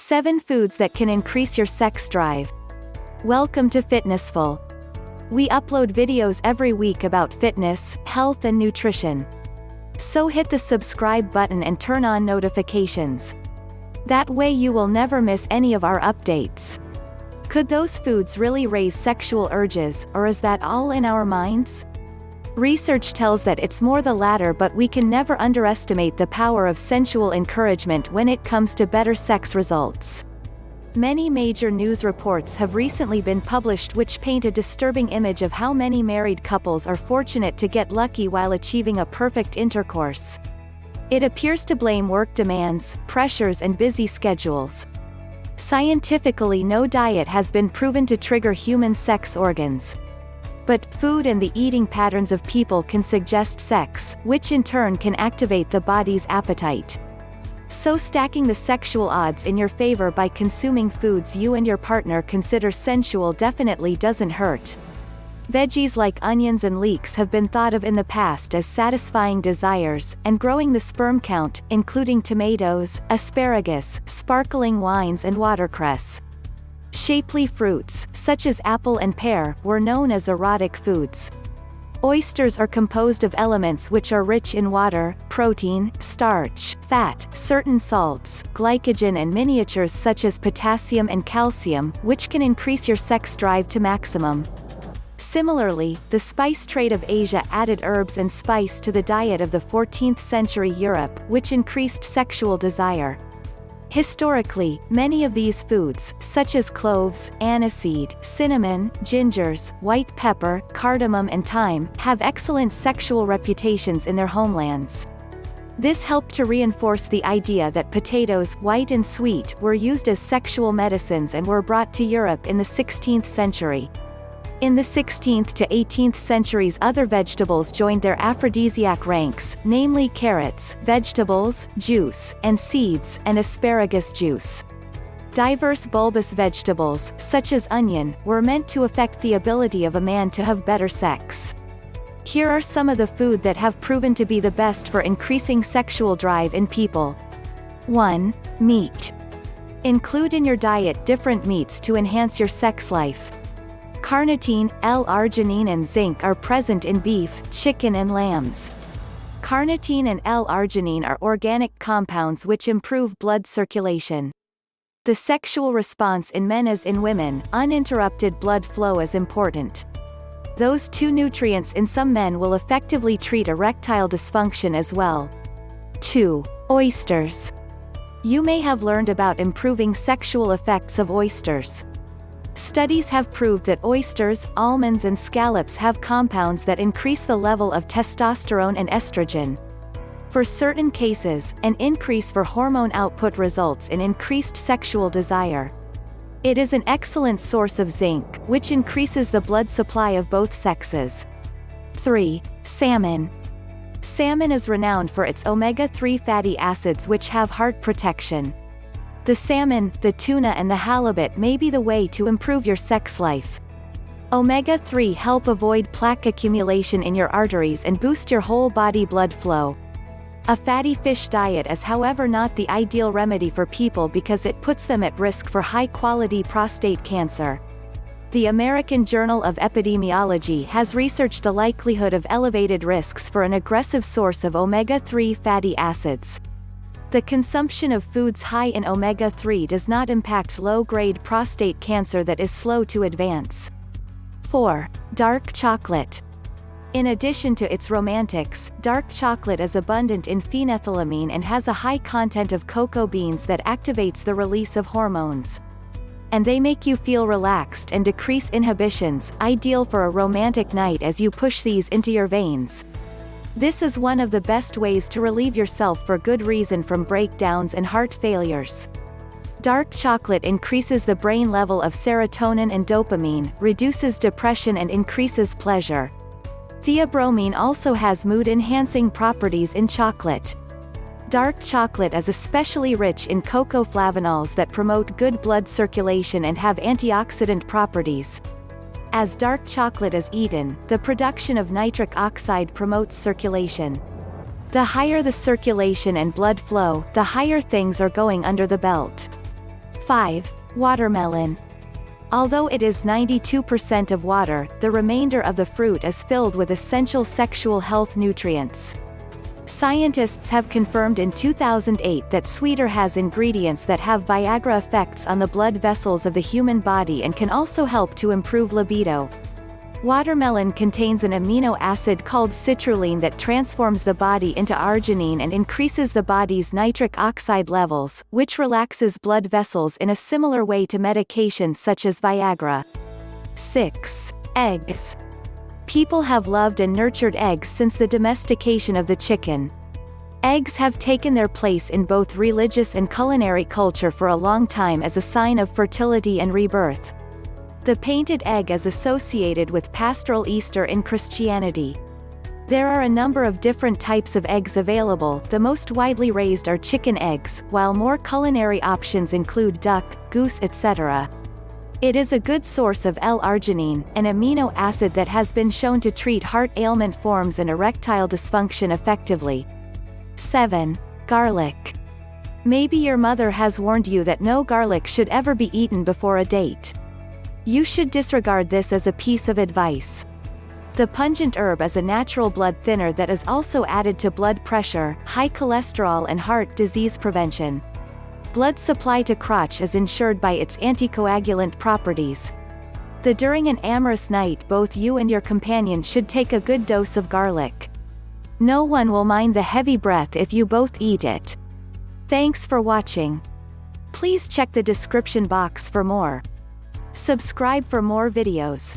7 foods that can increase your sex drive. Welcome to Fitnessful. We upload videos every week about fitness, health and nutrition. So hit the subscribe button and turn on notifications. That way you will never miss any of our updates. Could those foods really raise sexual urges, or is that all in our minds? Research tells that it's more the latter, but we can never underestimate the power of sensual encouragement when it comes to better sex results. Many major news reports have recently been published which paint a disturbing image of how many married couples are fortunate to get lucky while achieving a perfect intercourse. It appears to blame work demands, pressures and busy schedules. Scientifically, no diet has been proven to trigger human sex organs. But food and the eating patterns of people can suggest sex, which in turn can activate the body's appetite. So stacking the sexual odds in your favor by consuming foods you and your partner consider sensual definitely doesn't hurt. Veggies like onions and leeks have been thought of in the past as satisfying desires, and growing the sperm count, including tomatoes, asparagus, sparkling wines and watercress. Shapely fruits, such as apple and pear, were known as erotic foods. Oysters are composed of elements which are rich in water, protein, starch, fat, certain salts, glycogen and miniatures such as potassium and calcium, which can increase your sex drive to maximum. Similarly, the spice trade of Asia added herbs and spice to the diet of the 14th century Europe, which increased sexual desire. Historically, many of these foods, such as cloves, aniseed, cinnamon, gingers, white pepper, cardamom and thyme, have excellent sexual reputations in their homelands. This helped to reinforce the idea that potatoes, white and sweet, were used as sexual medicines and were brought to Europe in the 16th century. In the 16th to 18th centuries, other vegetables joined their aphrodisiac ranks, namely carrots, vegetables, juice, and seeds, and asparagus juice. Diverse bulbous vegetables, such as onion, were meant to affect the ability of a man to have better sex. Here are some of the food that have proven to be the best for increasing sexual drive in people. 1. Meat. Include in your diet different meats to enhance your sex life. Carnitine, L-arginine and zinc are present in beef, chicken and lambs. Carnitine and L-arginine are organic compounds which improve blood circulation. The sexual response in men as in women, uninterrupted blood flow is important. Those two nutrients in some men will effectively treat erectile dysfunction as well. 2. Oysters. You may have learned about improving sexual effects of oysters. Studies have proved that oysters, almonds and scallops have compounds that increase the level of testosterone and estrogen. For certain cases, an increase for hormone output results in increased sexual desire. It is an excellent source of zinc, which increases the blood supply of both sexes. 3. Salmon. Salmon is renowned for its omega-3 fatty acids which have heart protection. The salmon, the tuna and the halibut may be the way to improve your sex life. Omega-3 help avoid plaque accumulation in your arteries and boost your whole body blood flow. A fatty fish diet is however not the ideal remedy for people because it puts them at risk for high-quality prostate cancer. The American Journal of Epidemiology has researched the likelihood of elevated risks for an aggressive source of omega-3 fatty acids. The consumption of foods high in omega-3 does not impact low-grade prostate cancer that is slow to advance. 4. Dark chocolate. In addition to its romantics, dark chocolate is abundant in phenethylamine and has a high content of cocoa beans that activates the release of hormones. And they make you feel relaxed and decrease inhibitions, ideal for a romantic night as you push these into your veins. This is one of the best ways to relieve yourself for good reason from breakdowns and heart failures. Dark chocolate increases the brain level of serotonin and dopamine, reduces depression and increases pleasure. Theobromine also has mood-enhancing properties in chocolate. Dark chocolate is especially rich in cocoa flavonols that promote good blood circulation and have antioxidant properties. As dark chocolate is eaten, the production of nitric oxide promotes circulation. The higher the circulation and blood flow, the higher things are going under the belt. 5. Watermelon. Although it is 92% of water, the remainder of the fruit is filled with essential sexual health nutrients. Scientists have confirmed in 2008 that sweeter has ingredients that have Viagra effects on the blood vessels of the human body and can also help to improve libido. Watermelon contains an amino acid called citrulline that transforms the body into arginine and increases the body's nitric oxide levels, which relaxes blood vessels in a similar way to medications such as Viagra. 6. Eggs. People have loved and nurtured eggs since the domestication of the chicken. Eggs have taken their place in both religious and culinary culture for a long time as a sign of fertility and rebirth. The painted egg is associated with pastoral Easter in Christianity. There are a number of different types of eggs available. The most widely raised are chicken eggs, while more culinary options include duck, goose, etc. It is a good source of L-arginine, an amino acid that has been shown to treat heart ailment forms and erectile dysfunction effectively. 7. Garlic. Maybe your mother has warned you that no garlic should ever be eaten before a date. You should disregard this as a piece of advice. The pungent herb is a natural blood thinner that is also added to blood pressure, high cholesterol and heart disease prevention. Blood supply to crotch is ensured by its anticoagulant properties. During an amorous night, both you and your companion should take a good dose of garlic. No one will mind the heavy breath if you both eat it. Thanks for watching. Please check the description box for more. Subscribe for more videos.